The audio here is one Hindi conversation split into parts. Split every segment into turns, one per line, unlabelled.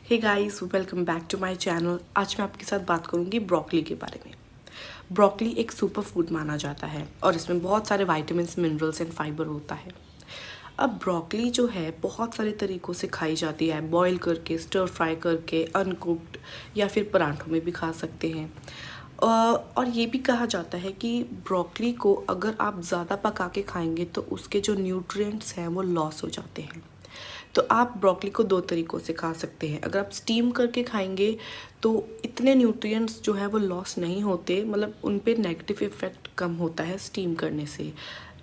Hey guys, welcome back to my channel. आज मैं आपके साथ बात करूंगी ब्रोकली के बारे में। ब्रोकली एक सुपर फूड माना जाता है और इसमें बहुत सारे विटामिन्स, मिनरल्स एंड फाइबर होता है। अब ब्रोकली जो है बहुत सारे तरीक़ों से खाई जाती है, बॉईल करके, स्टर फ्राई करके, अनकुक्ड या फिर पराठों में भी खा सकते हैं। और ये भी कहा जाता है कि ब्रोकली को अगर आप ज़्यादा पका के खाएंगे तो उसके जो न्यूट्रिएंट्स हैं वो लॉस हो जाते हैं। तो आप ब्रोकली को दो तरीक़ों से खा सकते हैं। अगर आप स्टीम करके खाएंगे तो इतने न्यूट्रिएंट्स जो है वो लॉस नहीं होते, मतलब उन पे नेगेटिव इफ़ेक्ट कम होता है स्टीम करने से,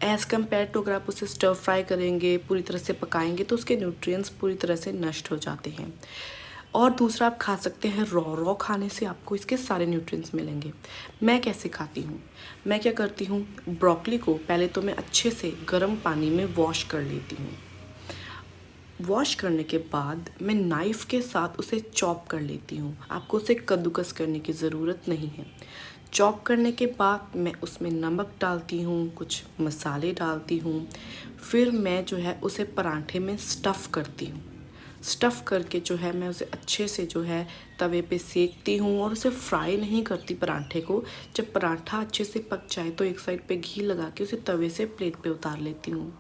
एज़ कम्पेयर टू अगर आप उसे स्टर फ्राई करेंगे, पूरी तरह से पकाएंगे तो उसके न्यूट्रिएंट्स पूरी तरह से नष्ट हो जाते हैं। और दूसरा, आप खा सकते हैं रॉ खाने से आपको इसके सारे न्यूट्रिएंट्स मिलेंगे। मैं कैसे खाती हूँ? मैं क्या करती हूँ, ब्रोकली को पहले तो मैं अच्छे से गर्म पानी में वॉश कर लेती हूँ। वॉश करने के बाद मैं नाइफ़ के साथ उसे चॉप कर लेती हूँ। आपको उसे कद्दूकस करने की ज़रूरत नहीं है। चॉप करने के बाद मैं उसमें नमक डालती हूँ, कुछ मसाले डालती हूँ, फिर मैं जो है उसे पराठे में स्टफ़ करती हूँ। स्टफ़ करके जो है मैं उसे अच्छे से जो है तवे पे सेकती हूँ और उसे फ्राई नहीं करती पराठे को। जब पराठा अच्छे से पक जाए तो एक साइड पे घी लगा के उसे तवे से प्लेट पे उतार लेती हूँ।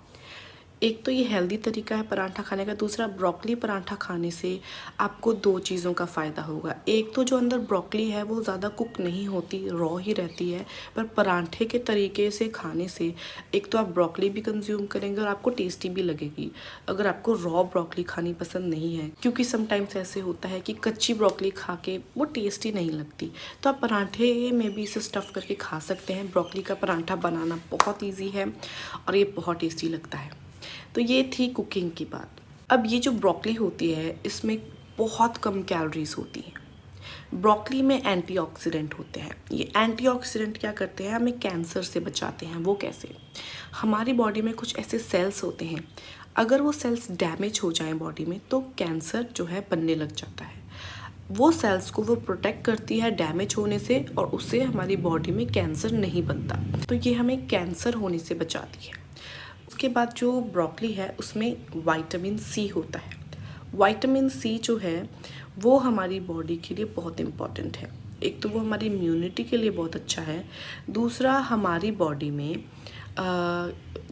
एक तो ये हेल्दी तरीका है पराठा खाने का। दूसरा, ब्रोकली पराठा खाने से आपको दो चीज़ों का फ़ायदा होगा। एक तो जो अंदर ब्रोकली है वो ज़्यादा कुक नहीं होती, रॉ ही रहती है, पर पराठे के तरीके से खाने से एक तो आप ब्रोकली भी कंज्यूम करेंगे और आपको टेस्टी भी लगेगी। अगर आपको रॉ ब्रोकली खानी पसंद नहीं है, क्योंकि समटाइम्स ऐसे होता है कि कच्ची ब्रोकली खा के वो टेस्टी नहीं लगती, तो आप पराठे में भी इसे स्टफ़ करके खा सकते हैं। ब्रोकली का पराठा बनाना बहुत ईजी है और ये बहुत टेस्टी लगता है। तो ये थी कुकिंग की बात। अब ये जो ब्रोकली होती है इसमें बहुत कम कैलोरीज होती हैं। ब्रोकली में एंटीऑक्सीडेंट होते हैं। ये एंटीऑक्सीडेंट क्या करते हैं, हमें कैंसर से बचाते हैं। वो कैसे? हमारी बॉडी में कुछ ऐसे सेल्स होते हैं, अगर वो सेल्स डैमेज हो जाएं बॉडी में तो कैंसर जो है बनने लग जाता है। वो सेल्स को वो प्रोटेक्ट करती है डैमेज होने से और उससे हमारी बॉडी में कैंसर नहीं बनता। तो ये हमें कैंसर होने से बचाती है। उसके बाद जो ब्रोकली है उसमें विटामिन सी होता है। विटामिन सी जो है वो हमारी बॉडी के लिए बहुत इम्पॉर्टेंट है। एक तो वो हमारी इम्यूनिटी के लिए बहुत अच्छा है, दूसरा हमारी बॉडी में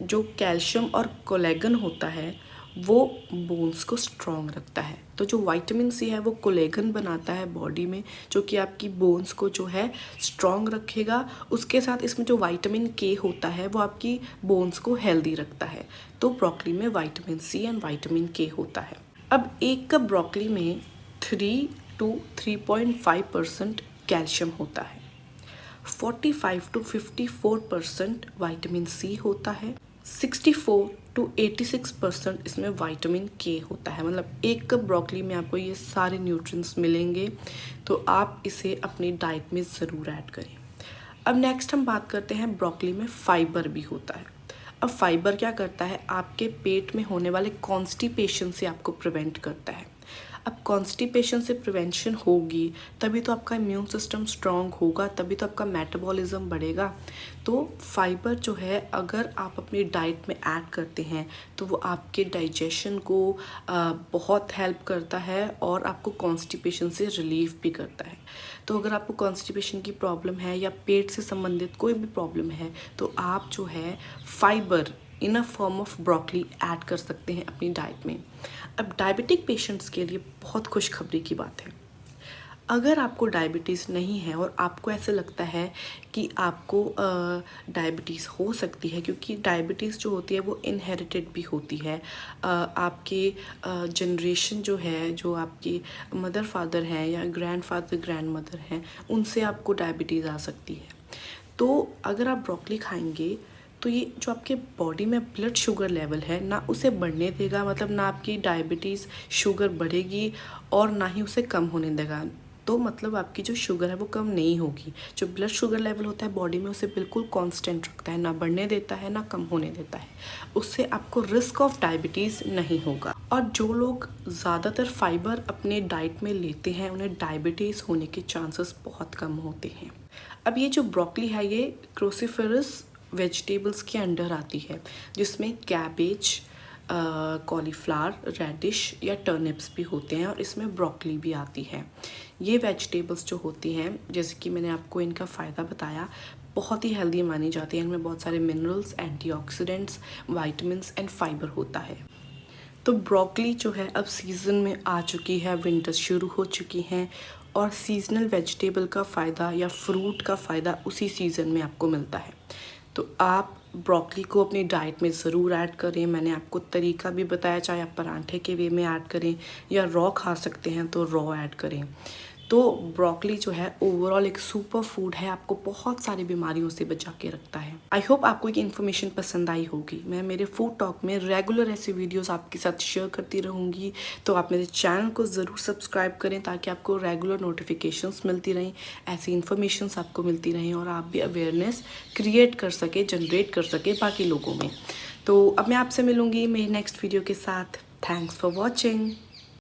जो कैल्शियम और कोलेगन होता है वो बोन्स को स्ट्रॉन्ग रखता है। तो जो विटामिन सी है वो कोलेगन बनाता है बॉडी में, जो कि आपकी बोन्स को जो है स्ट्रॉन्ग रखेगा। उसके साथ इसमें जो विटामिन के होता है वो आपकी बोन्स को हेल्दी रखता है। तो ब्रोकली में विटामिन सी एंड विटामिन के होता है। अब एक कप ब्रोकली में 3 to 3.5% कैल्शियम होता है, 45 to 54% विटामिन सी होता है, 64 to 86% इसमें विटामिन के होता है। मतलब एक कप ब्रोकली में आपको ये सारे न्यूट्रिएंट्स मिलेंगे, तो आप इसे अपनी डाइट में ज़रूर ऐड करें। अब नेक्स्ट हम बात करते हैं, ब्रोकली में फाइबर भी होता है। अब फाइबर क्या करता है, आपके पेट में होने वाले कॉन्स्टिपेशन से आपको प्रिवेंट करता है। अब कॉन्स्टिपेशन से प्रिवेंशन होगी तभी तो आपका इम्यून सिस्टम स्ट्रांग होगा, तभी तो आपका मेटाबॉलिज्म बढ़ेगा। तो फाइबर जो है अगर आप अपनी डाइट में ऐड करते हैं तो वो आपके डाइजेशन को बहुत हेल्प करता है और आपको कॉन्स्टिपेशन से रिलीफ भी करता है। तो अगर आपको कॉन्स्टिपेशन की प्रॉब्लम है या पेट से संबंधित कोई भी प्रॉब्लम है तो आप जो है fibre in a form of broccoli add कर सकते हैं अपनी डाइट में। अब डायबिटिक पेशेंट्स के लिए बहुत खुशखबरी की बात है। अगर आपको डायबिटीज़ नहीं है और आपको ऐसे लगता है कि आपको डायबिटीज़ हो सकती है, क्योंकि डायबिटीज़ जो होती है वो इनहेरिटेड भी होती है। आपके जनरेशन जो है, जो आपके मदर फादर हैं या ग्रैंड फादर ग्रैंड मदर हैं, उनसे आपको डायबिटीज़ आ सकती है। तो अगर आप ब्रोकली खाएंगे तो ये जो आपके बॉडी में ब्लड शुगर लेवल है ना उसे बढ़ने देगा, मतलब ना आपकी डायबिटीज़ शुगर बढ़ेगी और ना ही उसे कम होने देगा। तो मतलब आपकी जो शुगर है वो कम नहीं होगी। जो ब्लड शुगर लेवल होता है बॉडी में उसे बिल्कुल कांस्टेंट रखता है, ना बढ़ने देता है ना कम होने देता है। उससे आपको रिस्क ऑफ डायबिटीज़ नहीं होगा। और जो लोग ज़्यादातर फाइबर अपने डाइट में लेते हैं उन्हें डायबिटीज़ होने के चांसेस बहुत कम होते हैं। अब ये जो ब्रोकली है ये क्रोसिफेरस वेजिटेबल्स के अंडर आती है, जिसमें कैबेज, कॉलीफ्लावर, रेडिश या टर्निप्स भी होते हैं और इसमें ब्रोकली भी आती है। ये वेजिटेबल्स जो होती हैं, जैसे कि मैंने आपको इनका फ़ायदा बताया, बहुत ही हेल्दी मानी जाती है। इनमें बहुत सारे minerals, antioxidants, vitamins and fibre होता है। तो ब्रोकली जो है अब सीज़न में आ चुकी है, विंटर शुरू हो चुकी हैं और सीजनल वेजिटेबल का फ़ायदा या फ्रूट का फ़ायदा उसी सीज़न में आपको मिलता है। तो आप ब्रोकली को अपनी डाइट में ज़रूर ऐड करें। मैंने आपको तरीका भी बताया, चाहे आप पराठे के वे में ऐड करें या रॉ खा सकते हैं तो रॉ ऐड करें। तो ब्रोकली जो है ओवरऑल एक सुपर फूड है, आपको बहुत सारी बीमारियों से बचा के रखता है। आई होप आपको एक इन्फॉर्मेशन पसंद आई होगी। मैं मेरे फूड टॉक में रेगुलर ऐसी वीडियोस आपके साथ शेयर करती रहूँगी, तो आप मेरे चैनल को ज़रूर सब्सक्राइब करें ताकि आपको रेगुलर नोटिफिकेशंस मिलती रहें, ऐसी इन्फॉर्मेशंस आपको मिलती रहें और आप भी अवेयरनेस क्रिएट कर सके, जनरेट कर सके बाकी लोगों में। तो अब मैं आपसे मिलूँगी मेरी नेक्स्ट वीडियो के साथ। Thanks for watching.